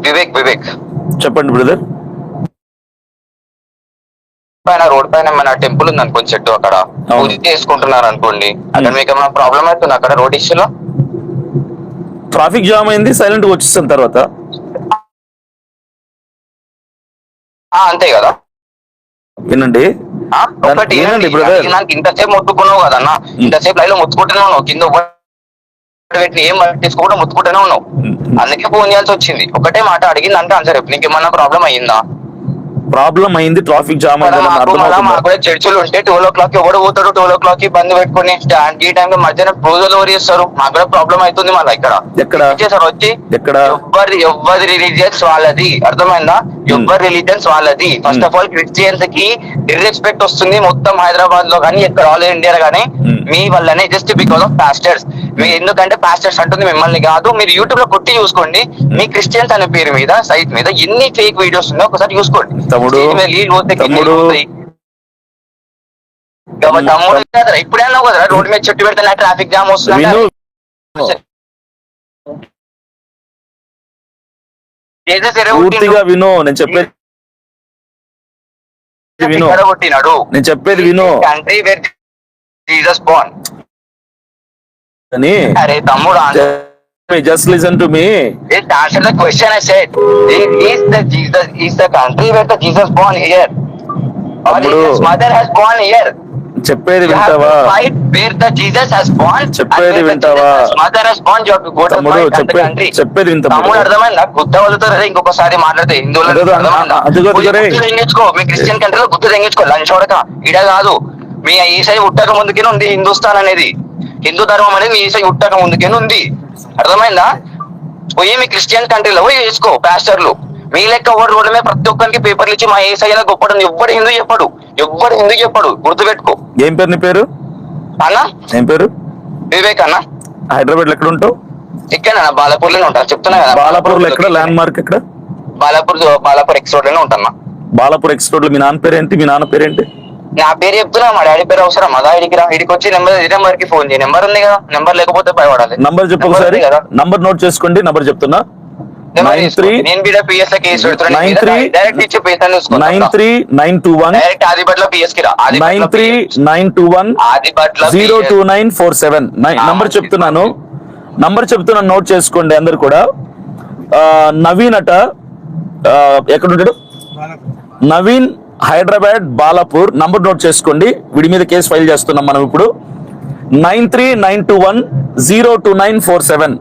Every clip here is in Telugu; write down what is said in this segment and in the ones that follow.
వివేక్ వివేక్. చెప్పండి బ్రదర్. పైన రోడ్ పైన మన టెంపుల్ ఉంది అనుకోండి, చెట్టు అక్కడ పూజ చేసుకుంటున్నారు అనుకోండి, అక్కడ మీకు ఏమైనా ప్రాబ్లం అవుతుంది అక్కడ రోడ్ ఇష్యూలో? ట్రాఫిక్ జామ్ అయింది, సైలెంట్ గా వచ్చేసిన తర్వాత అంతే కదా. వినండి ఒకటి నాకు ఇంతసేపు మొత్తుకున్నావు కదన్నా, ఇంతసేపు లైవ్ లో మొత్తుకుంటూనే ఉన్నావు, కింద ఏం పట్టించుకోకుండా మొత్తుకుంటూనే ఉన్నావు. అందుకే ఫోన్ చేయాల్సి వచ్చింది. ఒకటే మాట అడిగింది అంటే ఆన్సర్ చెప్పు. నీకేమన్నా ప్రాబ్లం అయ్యిందా? ప్రాబ్లం అయింది, ట్రాఫిక్ జామ్ అయింది. చర్చలు ఉంటే 12 o'clock ఎవడు పోతాడు? 12 o'clock బంద్ పెట్టుకుని ఈ టైం లో మధ్యాహ్నం రోజులు ఎవరు చేస్తారు? మాకు కూడా ప్రాబ్లం అవుతుంది. మళ్ళీ ఇక్కడ వచ్చి ఎవరి రిలీజియన్స్ వాళ్ళది, అర్థమైందా? ఎవరి రిలీజియన్స్ వాళ్ళది. ఫస్ట్ ఆఫ్ ఆల్ క్రిస్టియన్స్ కి డిస్రెస్పెక్ట్ వస్తుంది మొత్తం హైదరాబాద్ లో కానీ, ఎక్కడ ఆల్ ఇండియా కానీ మీ వల్లనే, జస్ట్ బికాస్ ఆఫ్ పాస్టర్స్. మీరు ఎందుకంటే పాస్టర్స్ అంటుంది మిమ్మల్ని కాదు. మీరు యూట్యూబ్ లో కొట్టి చూసుకోండి, మీ క్రిస్టియన్స్ అనే పేరు మీద సైట్ మీద ఎన్ని ఫేక్ వీడియోస్ ఉన్నాయో ఒకసారి చూసుకోండి. తమ్ముడు ఇప్పుడే అన్నావు కదా రోడ్డు మీద చెట్టు పెడితే ట్రాఫిక్ జామ్ వస్తుంది. పూర్తిగా విను, నేను చెప్పేది విను, నేను చెప్పేది విను. Country where Jesus Born. అరే తమ్ముడు, just listen to me. It answer the question I said. Is the country where the Jesus born here? Or his mother has born here? చెప్పేది వింటావా? Where the Jesus has born? చెప్పేది వింటావా? Mother has born. You have to go to the country. చెప్పేది వింటా. తమ్ముడు అర్థమైందా? గుద్ద వదులుతారు ఇంకొకసారి మాట్లాడితే హిందువులు తెంగించుకో. మీ క్రిస్టియన్ కంట్రీలో గుద్ద తెంగించుకో. లంచ్ వడక ఇడ కాదు. మీ ఈసారి ఉట్టక ముందుకే ఉంది హిందుస్థాన్ అనేది. హిందూ ధర్మం అనేది మీ ఈసారి ఉట్టక ముందుకే ఉంది. అర్థమైందా? పోయి మీ క్రిస్టియన్ కంట్రీలో పోయి వేసుకో. పాస్టర్లు మీ లెక్క ఎవరు రోడ్ల మీద ప్రతి ఒక్కరికి పేపర్లు ఇచ్చి మా ఏసయ్య గొప్పడు ఎవ్వడు హిందూ చెప్పడు. గుర్తుపెట్టుకో. ఏం పేరు నీ పేరు అన్నా? ఏం పేరు? వివేక్ అన్న. హైదరాబాద్ లో ఎక్కడ ఉంటావు? ఎక్కడ? బాలాపూర్ లోనే ఉంటాను, చెప్తున్నా కదా. బాలాపూర్ లో ఎక్కడ? ల్యాండ్ మార్క్ ఎక్కడ? బాలాపూర్ ఎక్స్ రోడ్ లోనే ఉంటాను. బాలాపూర్ ఎక్స్ రోడ్ లో మీ నాన్న పేరేంటి? మీ నాన్న పేరేంటి? నా పేరు చెప్తున్నా, మా డాడీ పేరు అవసరం? అదా ఇడికి రా, ఇడికి వచ్చి నెంబర్ కి ఫోన్ చేయి. నెంబర్ ఉంది కదా, నెంబర్ లేకపోతే భయపడాలి. నంబర్ చెప్పు ఒకసారి. నంబర్ నోట్ చేసుకోండి. నంబర్ చెప్తున్నా. 9392102947 నంబర్ చెప్తున్నాను. నోట్ చేసుకోండి అందరు కూడా. నవీన్ అట ఎక్కడ ఉంటాడు? నవీన్, హైదరాబాద్, బాలాపూర్. నంబర్ నోట్ చేసుకోండి. వీడి మీద కేసు ఫైల్ చేస్తున్నాం మనం ఇప్పుడు. 9392102947.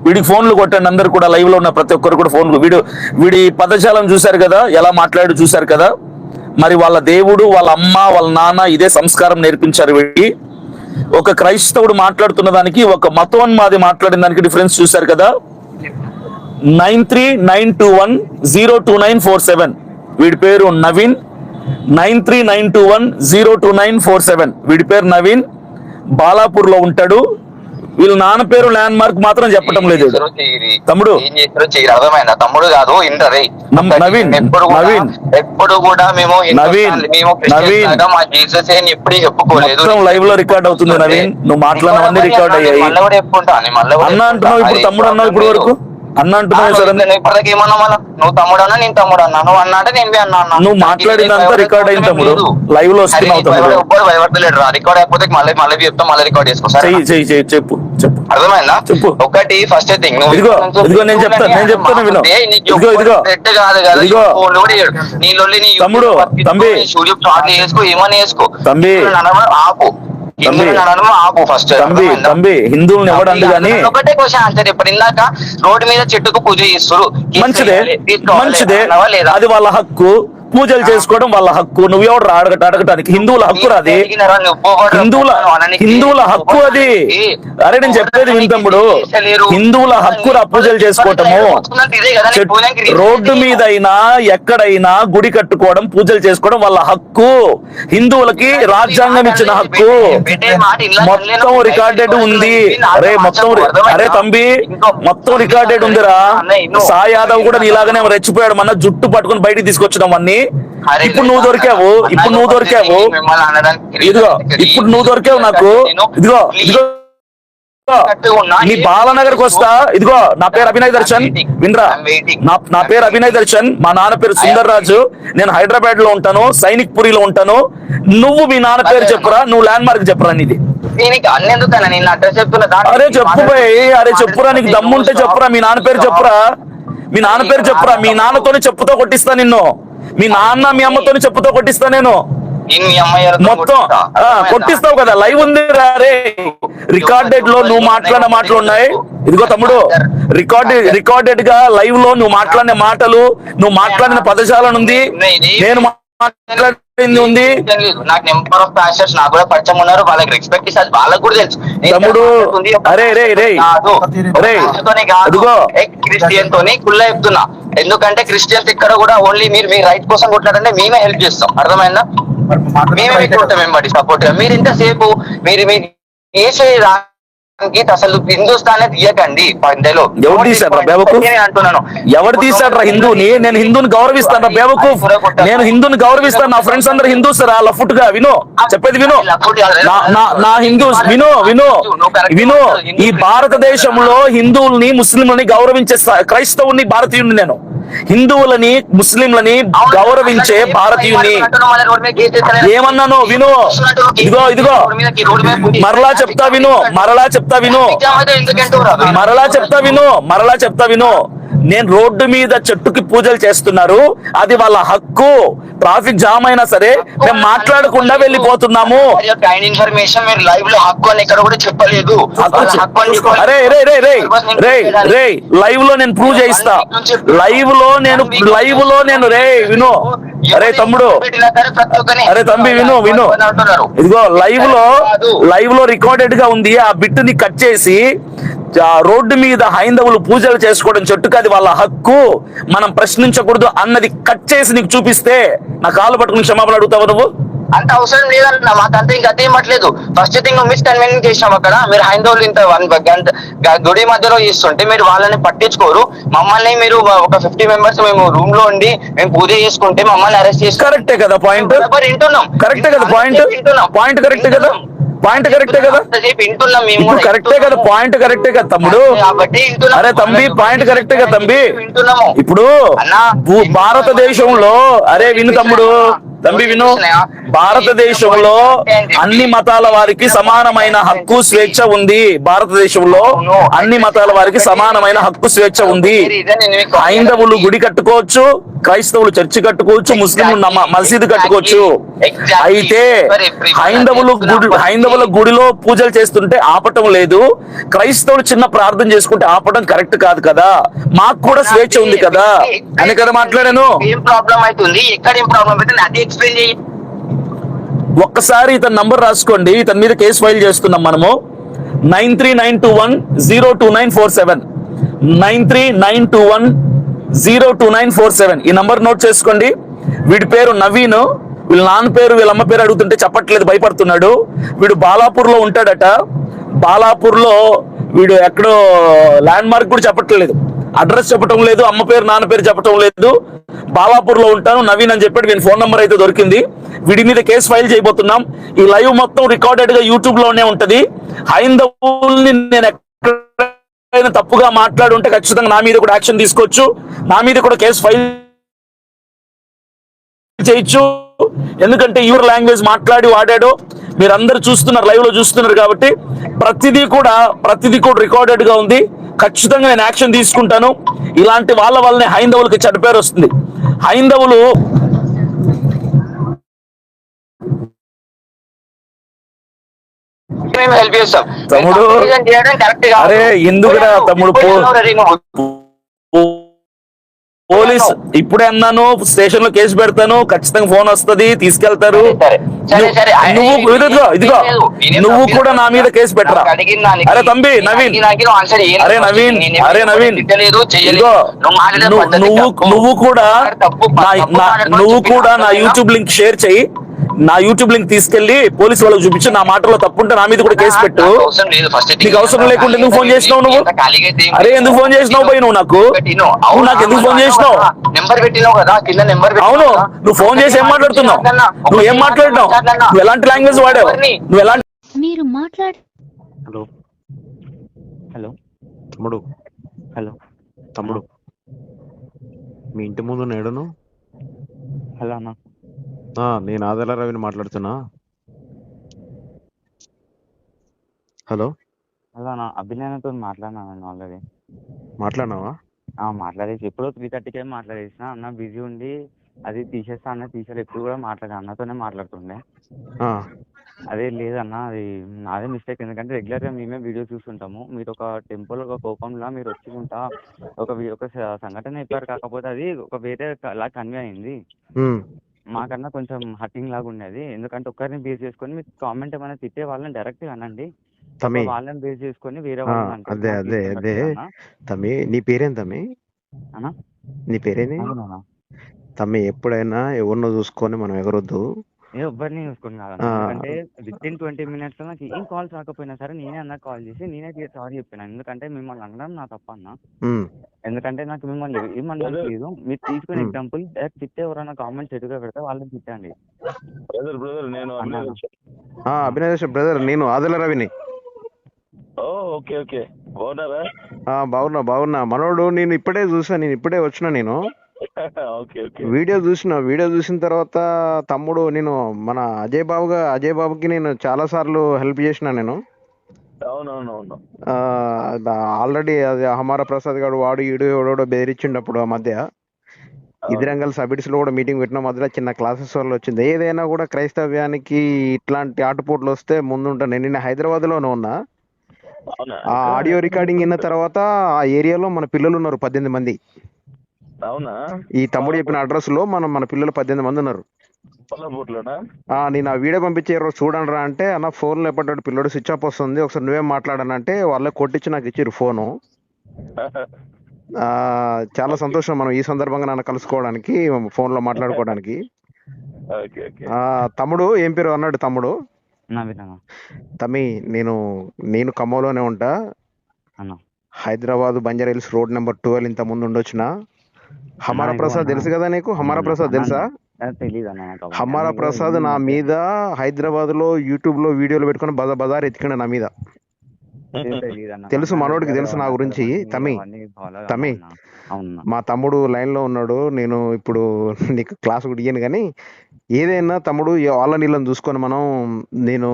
వీడికి ఫోన్లు కొట్టండి అందరు కూడా. లైవ్ లో ఉన్న ప్రతి ఒక్కరు కూడా ఫోన్లు. వీడి పదజాలం చూశారు కదా, ఎలా మాట్లాడి చూశారు కదా. మరి వాళ్ళ దేవుడు, వాళ్ళ అమ్మ, వాళ్ళ నాన్న ఇదే సంస్కారం నేర్పించారు వీడికి. ఒక క్రైస్తవుడు మాట్లాడుతున్న దానికి, ఒక మతోన్మాది మాట్లాడిన దానికి డిఫరెన్స్ చూశారు కదా. 9392102947. వీడి పేరు నవీన్. 9392102947. వీడి పేరు నవీన్. బాలాపూర్ లో ఉంటాడు. వీళ్ళ నాన్న పేరు ల్యాండ్ మార్క్ మాత్రం చెప్పటం లేదు తమ్ముడు. అర్థమైందా? తమ్ముడు కాదు, నవీన్. ఎప్పుడు కూడా మేము లైవ్ లో రికార్డ్ అవుతుంది నవీన్. నువ్వు మాట్లాడినవన్నీ రికార్డ్ అయ్యాయి. అన్న అంటున్నావు ఇప్పుడు, తమ్ముడు అన్నావు ఇప్పుడు వరకు. అన్న అంటున్నావు సార్. నువ్వు తమ్ముడు అన్నా, నేను తమ్ముడు అన్నా. నువ్వు అన్నా అంటే నేను అన్నా. నువ్వు మాట్లాడినంత రికార్డ్ అయిన తమ్ముడు. లైవ్ లో వస్తున్నావు తమ్ముడు. రికార్డ్ అయిపోతే మళ్ళీ చెప్తాం, మళ్ళీ రికార్డ్ చేసుకో. చెప్పు. అర్థమైందా? చెప్పు. ఒకటి ఫస్ట్ థింగ్, ఇదిగో నేను చెప్తాను విను. తమ్ముడు, తంబి చేసుకో, ఏమని చేసుకో. తంబి హిందువులను ఎవడండి కానీ ఒకటే క్వశ్చన్ ఆన్సర్ చెప్పండి. ఇందాక రోడ్డు మీద చెట్టుకు పూజ చేస్తారు, మంచిదే. అది వాళ్ళ హక్కు. పూజలు చేసుకోవడం వాళ్ళ హక్కు. నువ్వెవడు అడగటానికి? హిందువుల హక్కు అది. హిందువుల హక్కు అది. అరే నేను చెప్పేది వింతమ్ముడు. హిందువుల హక్కు పూజలు చేసుకోవటము. రోడ్డు మీద అయినా ఎక్కడైనా గుడి కట్టుకోవడం, పూజలు చేసుకోవడం వాళ్ళ హక్కు. హిందువులకి రాజ్యాంగం ఇచ్చిన హక్కు. మొత్తం రికార్డెడ్ ఉంది. అరే తంబి, మొత్తం రికార్డెడ్ ఉందిరా. సాయి యాదవ్ కూడా ఇలాగనే రెచ్చిపోయాడు. మన జుట్టు పట్టుకుని బయటికి తీసుకొచ్చడం అన్ని. ఇప్పుడు నువ్వు దొరికావు. ఇదిగో ఇప్పుడు నువ్వు దొరికావు నాకు. ఇదిగో నీ బాలనగర్కి వస్తా. ఇదిగో నా పేరు అభినయ్ దర్శన్, వినరా? నా పేరు అభినయ్ దర్శన్, మా నాన్న పేరు సుందర్ రాజు. నేను హైదరాబాద్ లో ఉంటాను, సైనిక్ పురిలో ఉంటాను. నువ్వు మీ నాన్న పేరు చెప్పురా, నువ్వు ల్యాండ్ మార్క్ చెప్పురా నీది. అరే చెప్పు భయ్, అరే చెప్పురా, నీకు దమ్ముంటే చెప్పురా, మీ నాన్న పేరు చెప్పురా, మీ నాన్న పేరు చెప్పురా. మీ నాన్నతోనే చెప్పుతో కొట్టిస్తా నిన్ను, మీ నాన్న మీ అమ్మతోని చెప్పుతో కొట్టిస్తా నేను మొత్తం. కొట్టిస్తావు కదా, లైవ్ ఉంది రే, రికార్డెడ్ లో నువ్వు మాట్లాడిన మాటలు ఉన్నాయి. ఇదిగో తమ్ముడు, రికార్డెడ్ గా లైవ్ లో నువ్వు మాట్లాడిన మాటలు, నువ్వు మాట్లాడిన పదజాలం ఉంది, నేను మాట్లాడింది ఉంది. నాకు నెంబర్ ఆఫ్ పాస్టర్స్ నాకు కూడా పరిచయం ఉన్నారు, వాళ్ళకి రెస్పెక్ట్ ఇస్తారు, వాళ్ళకి కూడా తెలుసు తమ్ముడు. అరే రే రే ఇదిగో క్రిస్టియన్ తోని కుళ్ళ చెప్తున్నా. ఎందుకంటే క్రిస్టియన్స్ ఇక్కడ కూడా ఓన్లీ మీరు మీ రైట్ కోసం కొట్లాడంటే మేమే హెల్ప్ చేస్తాం, అర్థమైందా? మేమే వెంబడి సపోర్ట్. మీరు ఇంతసేపు మీరు అసలు హిందుస్థానే తీయకండి. ఎవరు తీశారా బేవకు? అంటున్నాను, ఎవరు తీశాడ్రా హిందూని? నేను హిందూని గౌరవిస్తాను బేవకు, నేను హిందూని గౌరవిస్తాను. నా ఫ్రెండ్స్ అందరు హిందూస్ రా, లఫుట్ గా విను, చెప్పేది విను. నా హిందూస్ విను విను విను. ఈ భారతదేశంలో హిందువుల్ని ముస్లింలని గౌరవించే క్రైస్తవుని భారతీయుని నేను. హిందువులని ముస్లింలని గౌరవించే భారతీయుని. ఏమన్నాను విను, ఇదిగో ఇదిగో మరలా చెప్తా విను, మరలా చెప్తా విను, మరలా చెప్తా విను, మరలా చెప్తా విను. నేను రోడ్డు మీద చెట్టుకి పూజలు చేస్తున్నారు, అది వాళ్ళ హక్కు. ట్రాఫిక్ జామ్ అయినా సరే మేము మాట్లాడకుండా వెళ్ళిపోతున్నాము. ఇన్ఫర్మేషన్ మీరు లైవ్ లో హక్కు అని ఇక్కడ కూడా చెప్పలేదు. అరే రే రే రే రే రే లైవ్ లో నేను ప్రూవ్ చేయిస్తా, లైవ్ లో నేను రే విను. అరే తమ్ముడు, అరే తంబి విను విను. ఇదిగో లైవ్ లో రికార్డెడ్ గా ఉంది. ఆ బిట్ ని కట్ చేసి రోడ్డు మీద హైందవులు పూజలు చేసుకోవడం చెట్టుకు అది వాళ్ళ హక్కు, మనం ప్రశ్నించకూడదు అన్నది కట్ చేసి నీకు చూపిస్తే నా కాళ్ళు పట్టుకుని క్షమాపణ అడుగుతావు నువ్వు? అంత అవసరం లేదన్న, మాకంతా ఇంకా అదేమట్లేదు. ఫస్ట్ థింగ్ మిస్ కన్వీనింగ్ చేసాం అక్కడ. మీరు హైందవులు ఇంత గుడి మధ్యలో చేస్తుంటే మీరు వాళ్ళని పట్టించుకోరు. మమ్మల్ని మీరు ఒక 50 మెంబర్స్ మేము రూమ్ లో ఉండి మేము పూజ చేసుకుంటే మమ్మల్ని అరెస్ట్ చేసి. కరెక్టే కదా పాయింట్? వింటున్నాం. కరెక్టే కదా పాయింట్? పాయింట్ కరెక్టే కదా? పాయింట్ కరెక్టే కదా? వింటున్నాం మేము. కరెక్టే కదా పాయింట్? కరెక్టే కదా తమ్ముడు? అరే తంబి పాయింట్ కరెక్టే కదా తంబి? ఇప్పుడు భారతదేశంలో, అరే విను తమ్ముడు, తంబి విను, భారతదేశంలో అన్ని మతాల వారికి సమానమైన హక్కు స్వేచ్ఛ ఉంది. భారతదేశంలో అన్ని మతాల వారికి సమానమైన హక్కు స్వేచ్ఛ ఉంది. హైందవులు గుడి కట్టుకోవచ్చు, క్రైస్తవులు చర్చి కట్టుకోవచ్చు, ముస్లింలు మసీదు కట్టుకోవచ్చు. అయితే హైందవుల గుడిలో పూజలు చేస్తుంటే ఆపటం లేదు, క్రైస్తవులు చిన్న ప్రార్థన చేసుకుంటే ఆపటం కరెక్ట్ కాదు కదా. మాకు కూడా స్వేచ్ఛ ఉంది కదా అని కదా మాట్లాడాను. ఏం ప్రాబ్లం అవుతుంది, ఎక్కడ ఏం ప్రాబ్లం అవుతుంది అది ఎక్స్ప్లెయిన్ చేయి. ఒక్కసారి ఇతని నంబర్ రాసుకోండి, ఇతని మీద కేసు ఫైల్ చేస్తున్నాం మనము. 9392102947 9392102947 ఈ నంబర్ నోట్ చేసుకోండి. వీడి పేరు నవీన్, వీళ్ళ నాన్న పేరు వీళ్ళ అమ్మ పేరు అడుగుతుంటే చెప్పట్లేదు, భయపడుతున్నాడు. వీడు బాలాపూర్ లో ఉంటాడట. బాలాపూర్ లో వీడు ఎక్కడో ల్యాండ్ మార్క్ కూడా చెప్పట్లేదు, అడ్రస్ చెప్పటం లేదు, అమ్మ పేరు నాన్న పేరు చెప్పటం లేదు. బాలాపూర్ లో ఉంటాను నవీన్ అని చెప్పాడు. వీని ఫోన్ నంబర్ అయితే దొరికింది. వీడి మీద కేసు ఫైల్ చేయబోతున్నాం. ఈ లైవ్ మొత్తం రికార్డెడ్ గా యూట్యూబ్ లోనే ఉంటది. హైందవుల్ని నేను ఎక్కడైనా తప్పుగా మాట్లాడి ఉంటే ఖచ్చితంగా నా మీద కూడా యాక్షన్ తీసుకోవచ్చు, నా మీద కూడా కేసు ఫైల్ చేయొచ్చు. ఎందుకంటే యూర్ లాంగ్వేజ్ మాట్లాడి వాడాడు, మీరందరూ చూస్తున్నారు, లైవ్ లో చూస్తున్నారు కాబట్టి ప్రతిదీ కూడా రికార్డెడ్ గా ఉంది. ఖచ్చితంగా నేను యాక్షన్ తీసుకుంటాను. ఇలాంటి వాళ్ళ వల్లనే హైందవులకి చెడ్డ పేరు వస్తుంది. హైందవులు హెల్ప్ చేస్తాం తమ్ముడు. అరే ఎందుకురా తమ్ముడు, పోలీస్ ఇప్పుడే అన్నాను, స్టేషన్ లో కేసు పెడతాను, ఖచ్చితంగా ఫోన్ వస్తుంది, తీసుకెళ్తారు. ఇదిగో నువ్వు కూడా నా మీద కేసు పెట్టరా. అరే తంబి నవీన్, అరే నవీన్, అరే నవీన్, ఇదిగో నువ్వు కూడా నా యూట్యూబ్ లింక్ షేర్ చెయ్యి. నా యూట్యూబ్ లింక్ తీసుకెళ్లి పోలీసు వాళ్ళకి చూపించి నా మాటలో తప్పుంటే నా మీద కూడా కేసు పెట్టు. నీకు అవసరం లేకుండా ఎందుకు ఫోన్ చేసినావు నువ్వు? అరే ఎందుకు ఫోన్ చేసినావు పోయి నువ్వు నాకు ఎందుకు ఫోన్ చేసినావు? అవును, నువ్వు ఫోన్ చేసి ఏం మాట్లాడుతున్నావు? నువ్వు ఏం మాట్లాడినావు? నువ్వు ఎలాంటి లాంగ్వేజ్ వాడావు? నువ్వు ఎలాంటి మీరు మాట్లాడు. హలో హలో తమ్ముడు హలో తమ్ముడు మీ ఇంటి ముందు నేడును. హలో అన్న. నేను ఆదల రవిని మాట్లాడుతున్నా. హలో హలో అన్న, అభినయనతో మాట్లాడినా నేను ఆల్రెడీ. మాట్లాడినావా? మాట్లాడేసి ఎప్పుడో 3:30కే మాట్లాడేసిన. అన్న బిజీ ఉండి అది తీసేస్తా అన్న, తీసేది ఎప్పుడు కూడా మాట్లాడా అన్నతోనే మాట్లాడుతుండే. ఆ, అదే లేదన్న, అది నాదే మిస్టేక్. ఎందుకంటే రెగ్యులర్గా మేమే వీడియో చూస్తుంటాము. మీరు ఒక టెంపుల్ ఒక కోపంలో మీరు వచ్చుకుంటా ఒక సంఘటన చెప్పారు. కాకపోతే అది ఒక వేరే లా కన్వే అయింది. ఉమ్, మాకన్నా కొంచెం హర్టింగ్ లాగా ఉండేది. ఎందుకంటే ఒక్కరిని బేస్ చేసుకొని మీరు కామెంట్ ఏమైనా తిట్టే వాళ్ళని డైరెక్ట్గా అనండి. తమ్మి వాళ్ళని బేస్ చేసుకొని వేరే వాళ్ళని అంటే అదే నాకు అదే ఇష్టం అదే లేదు అన్న. తమ్మి, నీ పేరేం తమ్మి? అన్న నీ పేరేంది అవునా? తమ్మి? ఎప్పుడైనా ఎవరినో చూసుకొని మనం ఎగరొద్దు. ఎవ్వరిని చూసుకొని కాదన్న. ఆ, ఎందుకంటే వితిన్ 20 minutes నాకు ఏం కాల్స్ రాకపోయినా సరే నేనే అన్న కాల్ చేసి నేనే సారీ చెప్పాను. ఎందుకంటే మిమ్మల్ని అనడం నా తప్పన్న. ఉమ్, ఎందుకంటే నాకు మిమ్మల్ని ఏమనడానికి లేదు. మీరు తీసుకునే ఉమ్. ఎగ్జాంపుల్ తిట్టే ఎవరైనా కామెంట్స్ ఎదురుగా పెడితే వాళ్ళని తిట్టండి నేను అన్న. అభినయ్ బ్రదర్, నేను ఆదల రవిని. ఓకే ఓకే, బాగున్నారా? బాగున్నా బాగున్నా మనోడు. నేను ఇప్పుడే చూసా, నేను ఇప్పుడే వచ్చిన. నేను ఓకే ఓకే. వీడియో చూసిన తర్వాత తమ్ముడు, నేను మన అజయ్ బాబుకి నేను చాలా సార్లు హెల్ప్ చేసిన. నేను అవునవునవును. ఆల్రెడీ అది హమారా ప్రసాద్ గారు వాడు ఈడు ఎవడో బెదిరించిండప్పుడు ఆ మధ్య. ఇదిరంగల్ సబిడ్స్ లో కూడా మీటింగ్ పెట్టిన మధ్యలో చిన్న క్లాసెస్ వల్ల వచ్చింది. ఏదైనా కూడా క్రైస్తవ్యానికి ఇట్లాంటి ఆటుపోట్లు వస్తే ముందుంటాను. నేను హైదరాబాద్ లోనే ఉన్నా. అవునా? ఆ ఆడియో రికార్డింగ్ విన్న తర్వాత ఆ ఏరియాలో మన పిల్లలు ఉన్నారు 18 మంది. అవునా? ఈ తమ్ముడు చెప్పిన అడ్రస్ లో మన పిల్లలు 18 మంది ఉన్నారు. పొల్లబోట్లోనా? నేను ఆ వీడియో పంపించే రోజు చూడండి రా అంటే, అన్న ఫోన్ ఎప్పటి పిల్లడు స్విచ్ ఆఫ్ వస్తుంది, ఒకసారి నువ్వేం మాట్లాడనంటే వాళ్ళే కొట్టించి నాకు ఇచ్చిర్రు ఫోను. చాలా సంతోషం మనం ఈ సందర్భంగా నన్ను కలుసుకోవడానికి, ఫోన్ లో మాట్లాడుకోవడానికి. Okay okay. తమ్ముడు ఏం పేరు అన్నాడు తమ్ముడు? నవీన్ తమ్మి, నేను ఖమ్మంలోనే ఉంటా. అన్న. Hyderabad Banjara hills road number 12 ఇంత ముందు ఉండొచ్చునా. హమారా ఇగో ప్రసాద్ అన్న. తెలుసు కదా నీకు? హమారా ప్రసాద్ తెలుసా? తెలీదు అన్న నాకు అవన్నీ. హమారా ఇగో ప్రసాద్ ఈ నా మధ్య మీద హైదరాబాద్ లో యూట్యూబ్ లో వీడియోలు పెట్టుకుని బజార్ ఎత్తికండి నా మీద. తెలీదు అన్న. తెలుసు, మనోడికి తెలుసు నా గురించి. తమ్మి అవునా? మా తమ్ముడు లైన్ లో ఉన్నాడు. నేను ఇప్పుడు నీకు క్లాస్ కూడా ఇయ్యను కానీ, ఏదైనా తమ్ముడు ఆళ్ళ నీళ్ళని చూసుకొని నేను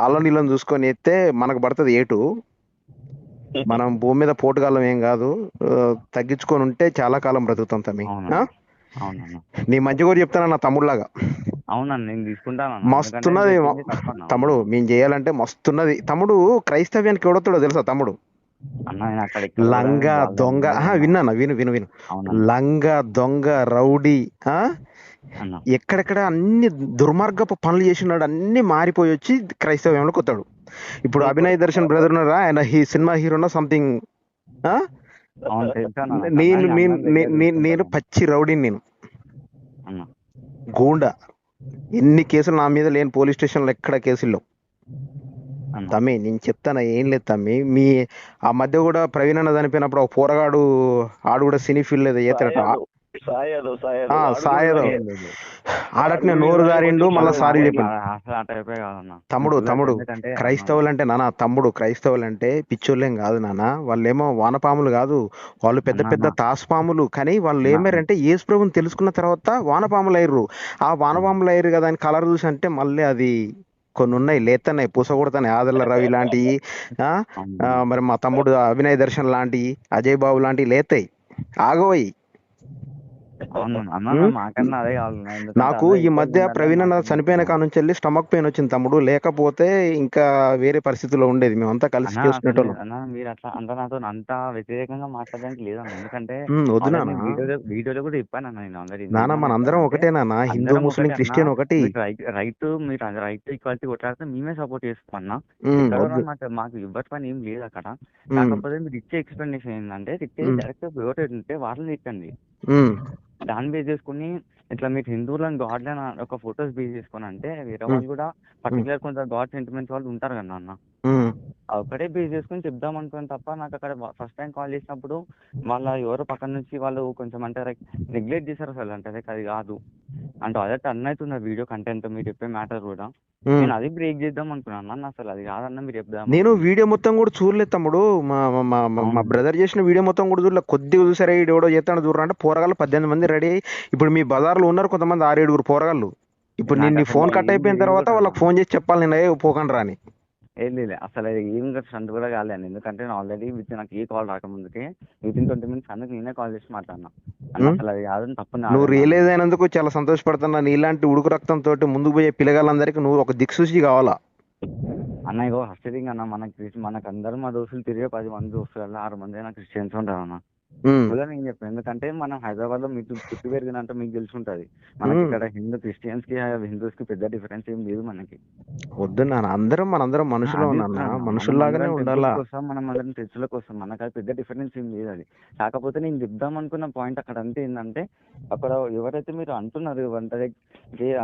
ఆళ్ళ నీళ్ళని చూసుకొని ఎత్తే మనకు పడుతుంది ఏటు. మనం భూమి మీద పోటుగాలం ఏం కాదు. తగ్గించుకొని ఉంటే చాలా కాలం బ్రతుకుతాం తమ్మి. అవునన్నా. నీ మంచి కూడా చెప్తాను నా తమ్ముడులాగా. అవునన్నా, నేను తీసుకుంటాను. మస్తున్నది తమ్ముడు, మేము చేయాలంటే మస్తున్నది తమ్ముడు. క్రైస్తవ్యానికి ఎవడొస్తాడో తెలుసా తమ్ముడు? లంగా దొంగ. విను విను విను. లంగా దొంగ రౌడీ, ఎక్కడెక్కడ అన్ని దుర్మార్గపు పనులు చేసినాడు, అన్ని మారిపోయి వచ్చి క్రైస్తవ్యంలోకి వస్తాడు. ఇప్పుడు అభినయ్ దర్శన్ బ్రదర్ ఉన్నారా, ఆయన సినిమా హీరోనా సంథింగ్. నేను పచ్చి రౌడీని, నేను గూండా. ఎన్ని కేసులు నా మీద లేని పోలీస్ స్టేషన్లో ఎక్కడ కేసుల్లో. తమ్మి నేను చెప్తాను, ఏం లేదు తమ్మి. ఆ మధ్య కూడా ప్రవీణ్ అన్న చనిపోయినప్పుడు ఒక పోరగాడు, ఆడు కూడా సినీ ఫీల్డ్ ఏదో చేస్తాడట. సాయదో ఆడట్నే నోరు జారిండు, మళ్ళీ సారీ చెప్పిండు. తమ్ముడు క్రైస్తవులు అంటే క్రైస్తవులు అంటే పిచ్చోళ్ళేం కాదు నాన్న. వాళ్ళేమో వానపాములు కాదు, వాళ్ళు పెద్ద పెద్ద తాసుపాములు. కానీ వాళ్ళు ఏమారంటే యేసు ప్రభుని తెలుసుకున్న తర్వాత వానపాములు అయ్యారు. ఆ వానపాములు అయ్యారు కదా అని కలర్ చూసి అంటే మళ్ళీ అది కొన్ని ఉన్నాయి, లేతున్నాయి, పూసగొడతాయి. ఆదల్ల రవి లాంటివి, మరి మా తమ్ముడు అభినయ్ దర్శన్ లాంటివి, అజయ్ బాబు లాంటివి లేతాయి, ఆగవయి. నాకు ఈ మధ్య ప్రవీణ్ అన్న చనిపోయిన కాడ నుంచి వెళ్ళి స్టమక్ పెయిన్ వచ్చింది తమ్ముడు. లేకపోతే ఇంకా వేరే పరిస్థితిలో ఉండేది, మేమంతా కలిసి చేసుకునేటోళ్ళం. మీరు అట్లా నాతో అంత వ్యతిరేకంగా మాట్లాడడానికి లేదన్న. ఎందుకంటే వద్దు నాన్న, వీడియోలో కూడా చెప్పాను అన్న. నేను ఆల్రెడీ మన అందరం ఒకటేనా, హిందూ ముస్లిం క్రిస్టియన్ ఒకటి. రైట్ ఈక్వాలిటీ కొట్లాడితే మేమే సపోర్ట్ చేస్తామన్నా. మాకు ఇవ్వటి పని ఏం లేదు అక్కడ. కాకపోతే మీరు ఇచ్చే ఎక్స్ప్లెనేషన్ ఏంటంటే, డైరెక్ట్ ఉంటే వాళ్ళని తిట్టండి. దాన్ని బేస్ చేసుకుని ఇట్లా మీరు హిందువులను గాడ్ అని ఒక ఫొటోస్ బేస్ చేసుకుని అంటే, వేరే వాళ్ళు కూడా పర్టికులర్ కొంత గాడ్ సెంటిమెంట్స్ వాళ్ళు ఉంటారు కదా అన్న. ఒకటే బేస్ చేసుకుని చెప్దాం అనుకుని తప్ప, నాకు అక్కడ ఫస్ట్ టైం కాల్ చేసినప్పుడు వాళ్ళ ఎవరో పక్కన నుంచి వాళ్ళు కొంచెం అంటే నెగ్లెక్ట్ చేశారు అసలు. అంటే అది కాదు అంటే అదైతే అన్న అవుతుంది వీడియో కంటెంట్ మీరు చెప్పే మ్యాటర్ కూడా. నేను అది బ్రేక్ చేద్దాం అనుకున్నాను అన్న, అసలు అది కాదన్న మీరు చెప్దాం నేను వీడియో మొత్తం కూడా చూడలేదు తమ్ముడు. మా మా మా- మా బ్రదర్ చేసిన వీడియో మొత్తం కూడా చూడలేదు. కొద్దిగా చూసారా ఎవడో చేస్తాడు చూడరా అంటే పోరగాళ్ళు 18 మంది రెడీ అయ్యి ఇప్పుడు మీ బజార్లో ఉన్నారు కొంతమంది 6-7 పోరగాళ్ళు. ఇప్పుడు నాకు నేను నీ అసలు ఫోన్ కట్ ఏం అయిపోయిన తెలియదు తర్వాత కూడా వాళ్ళకి ఫోన్ చేసి చెప్పాలి నేను పోకండి రాని. లేదు అసలు అది ఏం స్టంట్ కూడా కాలేదండి. ఎందుకంటే నేను ఆల్రెడీ నాకు ఏ కాల్ రాకముందుకే వితిన్ 20 minutes అందుకు నేనే కాల్ చేసి మాట్లాడినా అన్న, అసలు అది కాదని తప్పు నువ్వు నాదన్న రియలైజ్ అయినందుకు చాలా సంతోషపడుతున్నా. నీలాంటి ఉడుకు రక్తంతో ముందుకు పోయే పిల్లగాళ్ళందరికీ నువ్వు ఒక దిక్సూచి కావాలా. అన్న. ఇగో ఫస్ట్ థింగ్ అన్న, మనకు అందరూ మా దోస్తులు తిరిగే 10 మంది దోస్తులలో 6 మంది అయినా క్రిస్టియన్స్ ఉంటారు అన్న. ఉమ్, కూడా నేను చెప్పాను, ఎందుకంటే మనం హైదరాబాద్ లో మీకు పుట్టి పెరిగినంత మీకు తెలిసి ఉంటది. మనకి ఇక్కడ క్రిస్టియన్స్ కి హిందూస్ కి పెద్ద డిఫరెన్స్ ఏం లేదు మనకి. వద్దు నాన్న, మనందరం మనుషులు అది ఉన్నాన్న, మనం మనుషుల్లాగానే అందరం ఉండాలా. టెంపుల్స్ కోసం, మనం అందరం చర్చిల కోసం, మనకు అది పెద్ద డిఫరెన్స్ ఏం లేదు అది. కాకపోతే నేను చెప్దాం అనుకున్న పాయింట్ అక్కడ అంతే ఏంటంటే, అక్కడ ఎవరైతే మీరు అంటున్నారు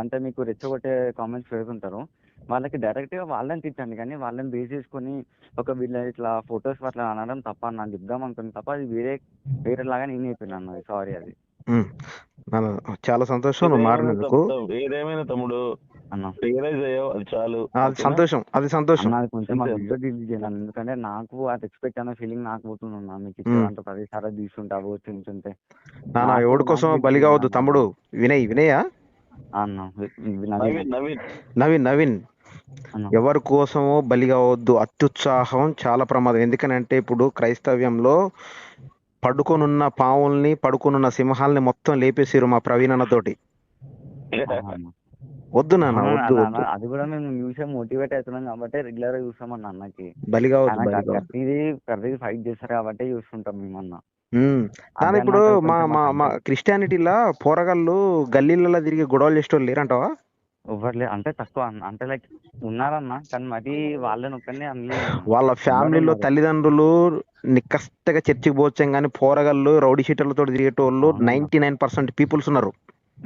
అంటే మీకు రెచ్చగొట్టే కామెంట్స్ పెడుతుంటారో వాళ్ళకి డైరెక్ట్ గా వాళ్ళని తిట్టండి, కానీ వాళ్ళని బేస్ చేసుకొని ఒక వీళ్ళ ఇట్లా ఫొటోస్ అట్లా అనడం తప్ప అని నాకు చెప్దాం అనుకున్నాను తప్ప, అది వేరేలాగా నేను చెప్పినాను. సారీ అది ఉమ్, నాన్న చాలా సంతోషం నువ్వు మారినందుకు. ఏదేమైనా తమ్ముడు అన్న. రియలైజ్ అయ్యావు, అది చాలు. అది సంతోషం, అది సంతోషం. అన్న, అది కొంచెం అంతే, వీడియో అంతే. డిలీట్ చేయాలి, ఎందుకంటే నాకు ఆ ఎక్స్పెక్ట్ అన్న ఫీలింగ్ నాకు పోతుందన్న. మీకు ఉమ్. ఇచ్చేదంటే ప్రతిసారి తీసుకుంటావు తింటుంటే నాన్న నాకు ఎవడి కోసం నాకు బలి కావద్దు అన్న. తమ్ముడు. వినయా అన్న నవీన్ నవీన్ నవీన్ అన్న. ఎవరి కోసమో బలి కావద్దు. అత్యుత్సాహం చాలా ప్రమాదం. ఎందుకనంటే ఇప్పుడు క్రైస్తవ్యంలో పడుకొనున్న పావుల్ని పడుకొనున్న సింహాల్ని మొత్తం లేపేసిరు మా ప్రవీణ్ అన్నతోటి. అన్న. వద్దు నాన్న, అవును వద్దు అన్న, వద్దు. అది కూడా మేము చూసే మోటివేట్ అవుతున్నాం కాబట్టి రెగ్యులర్ గా చూస్తామన్న అన్నకి. బలి కావద్దు, ఆయన బలి కావద్దు. ప్రతిదీ ఫైట్ చేస్తారు కాబట్టి చూస్తుంటాం మేమన్న. నాన్న అదే ఇప్పుడు అన్నాక మా కొంచెం మా మా క్రిస్టియానిటీలా పోరగాళ్ళు గల్లీలలో తిరిగి గొడవలు చేసేటోళ్ళు లేరంటావా? ఇవ్వట్లే అంటే తక్కువ అన్న, అంటే లైక్ ఉన్నారన్న, కానీ మరి వాళ్ళని ఒక్కనే అనలేము. వాళ్ళ ఫ్యామిలీలో ఉన్నారు. తల్లిదండ్రులు నిక్కష్టగా చర్చికి పోవచ్చాం కానీ పోరగాళ్ళు రౌడీ షీటర్లతో తిరిగేటోళ్ళు అవునన్నా. 99% పీపుల్స్ ఉన్నారు.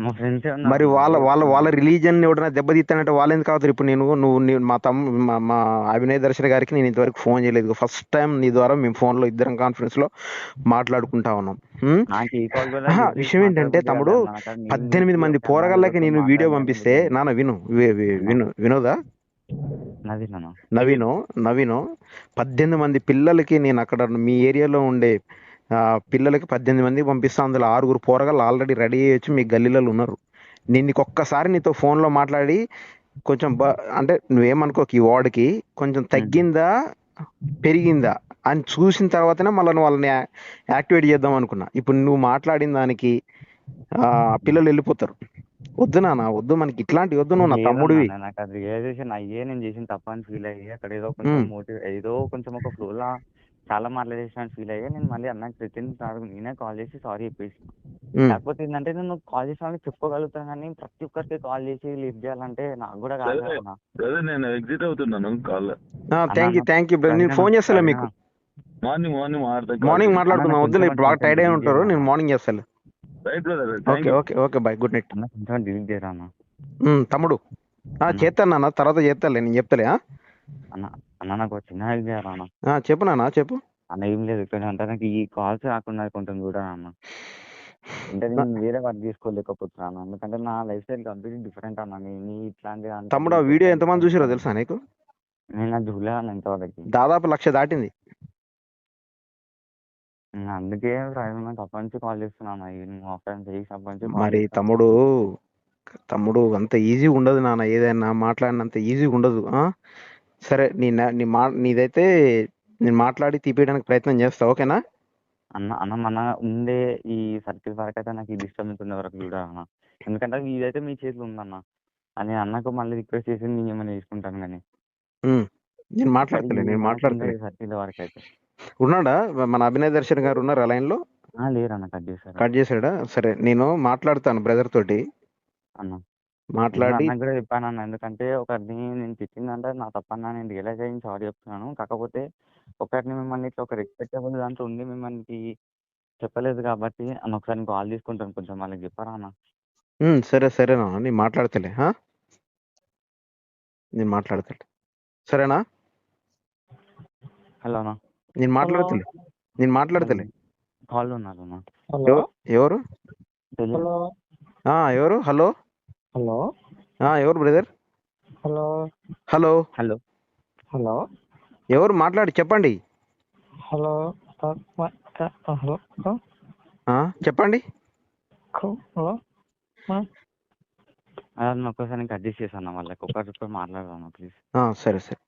మా ఫ్రెండ్సే మరి ఉన్నారు వాళ్ళ అదే వాళ్ళ వాళ్ళ చెప్తున్నా. రిలీజియన్ ఎవడైనా దెబ్బతీస్తానంటే వాళ్ళు ఎందుకు అవుతారు? ఇప్పుడు నువ్వు మా అభినయ్ దర్శన్ గారికి నేను ఇంతవరకు ఫోన్ చేయలేదు. ఫస్ట్ టైం నీ ద్వారా మేము ఫోన్లో ఇద్దరం కాన్ఫరెన్స్ లో మాట్లాడుకుంటా ఉన్నాం. నాకు ఈ కాల్ కూడా విషయం ఏంటంటే తమ్ముడు, 18 మంది పోరగాళ్ళకి నేను వీడియో పంపిస్తే నాన్న వినోదా నవీను 18 మంది పిల్లలకి నేను అక్కడ మీ ఏరియాలో ఉండే పిల్లలకి 18 మంది పంపిస్తా. అందులో 6 పోరగాళ్ళు ఆల్రెడీ రెడీ అయ్యొచ్చి మీ గల్లీలలో ఉన్నారు. నేను నీకు ఒక్కసారి నీతో ఫోన్లో మాట్లాడి కొంచెం అంటే నువ్వేమనుకోకు, ఈ వార్డుకి కొంచెం తగ్గిందా పెరిగిందా అని చూసిన తర్వాతనే మళ్ళీ వాళ్ళని యాక్టివేట్ చేద్దాం అనుకున్నా. ఇప్పుడు నువ్వు మాట్లాడిన దానికి పిల్లలు వెళ్ళిపోతారు. వద్దు నాన్న, వద్దు, మనకి ఇట్లాంటి వద్దు. నువ్వు నా తమ్ముడివి. నాకు అది రియలైజేషన్ అయ్యే నేను చేసిన తప్ప అని ఫీల్ అయ్యి అక్కడ ఏదో కొంచెం ఏదో కొంచెం ఒక ఫ్లోలా చాలా మాట్లాడేసిన ఫీల్ అయ్యి నేను మళ్ళీ అన్నకి నేనే కాల్ చేసి సారీ చెప్పేసి. కాకపోతే ఏంటంటే నేను కాల్ చేసిన వాళ్ళకి చెప్పుకోగలుగుతాను, కానీ ప్రతి ఒక్కరికి కాల్ చేసి లిఫ్ట్ చేయాలంటే నాకు కూడా కాదు కదా. బ్రదర్ నేను ఎగ్జిట్ అవుతున్నాను కాల్. Thank you brother. నేను ఫోన్ చేస్తాలే మీకు మార్నింగ్ మాట్లాడుకుందాం. వద్దులే, ఇప్పుడు బాగా టైర్డ్ అయి ఉంటారు. నేను మార్నింగ్ చేస్తాను. Right brother. Okay bye, good night. కొంచెం డిలీట్ చేయరా అన్న. తమ్ముడు చేస్తాను నాన్న, తర్వాత చేస్తాలే, నేను చెప్తాలే. అన్న నాకు చిన్న హెల్ప్ చేయాలా అన్న? చెప్పు నాన్న, చెప్పు. అన్న ఏం లేదు, ఇక్కడ అంటే నాకు ఈ కాల్స్ రాకుండా కొంచెం చూడరా అన్న. అంటే నేను వేరే వర్క్ తీసుకోలేకపోతున్నాను, ఎందుకంటే నా లైఫ్ స్టైల్ కంప్లీట్ డిఫరెంట్ అన్న. నేను ఇట్లాంటి తమ్ముడు, ఆ వీడియో ఎంతమంది చూసారో తెలుసా నీకు? నేను అది చూడలే అన్న ఇంతవరకు. దాదాపు 1,00,000 దాటింది. అందుకే నాకు అప్పటి నుంచి కాల్ చేస్తున్నాను. నువ్వు అప్పటి నుంచి మరి తమ్ముడు అంత ఈజీ ఉండదు నాన్న. ఏదైనా మాట్లాడినంత ఈజీ ఉండదు. సరే, నీదైతే నేను మాట్లాడి తీపేయడానికి ప్రయత్నం చేస్తా, ఓకేనా? అన్న మన ఉండే ఈ సర్కిల్ వరకు అయితే నాకు ఈ డిస్టర్బెన్స్ ఉండే వరకు కూడా అన్న, ఎందుకంటే ఇదైతే మీ చేతిలో ఉందన్న. అని అన్నకు మళ్ళీ రిక్వెస్ట్ చేసి నేను ఏమైనా తీసుకుంటాను, కానీ నేను మాట్లాడతలే. సర్కిల్ వరకు అయితే ఉన్నాడా మన అభినయ్ దర్శన్ గారు? ఉన్నారా లైన్ లో? లేరన్న, కట్ చేశాడా? సరే, నేను మాట్లాడతాను బ్రదర్ తోటి. అన్న మాట్లాడి కూడా చెప్పాను అన్న, ఎందుకంటే ఒకరిని నేను తిట్టిందంటే నా తప్పన్నా, నేను రియలైజ్ అయ్యి సారీ చెప్తున్నాను. కాకపోతే ఒకరిని మిమ్మల్ని ఇట్లా ఒక రెస్పెక్టబుల్ దాంట్లో ఉండి మిమ్మల్ని చెప్పలేదు కాబట్టి అన్న, ఒకసారి కాల్ తీసుకుంటాను, కొంచెం వాళ్ళకి చెప్పారా అన్న? సరేనా, నేను మాట్లాడతలే. సరేనా? హలో అన్న. నేను మాట్లాడతలే. కాల్ ఉన్నారు అన్న. ఎవరు? ఎవరు? హలో, ఎవరు brother? Hello hello hello hello ఎవరు మాట్లాడి చెప్పండి. హలో హలో చెప్పండి. హలో అదన్న ఒక్కసారి కట్ చేసేసాను వాళ్ళకి ఒక్కసారి మాట్లాడదాను ప్లీజ్. సరే సరే.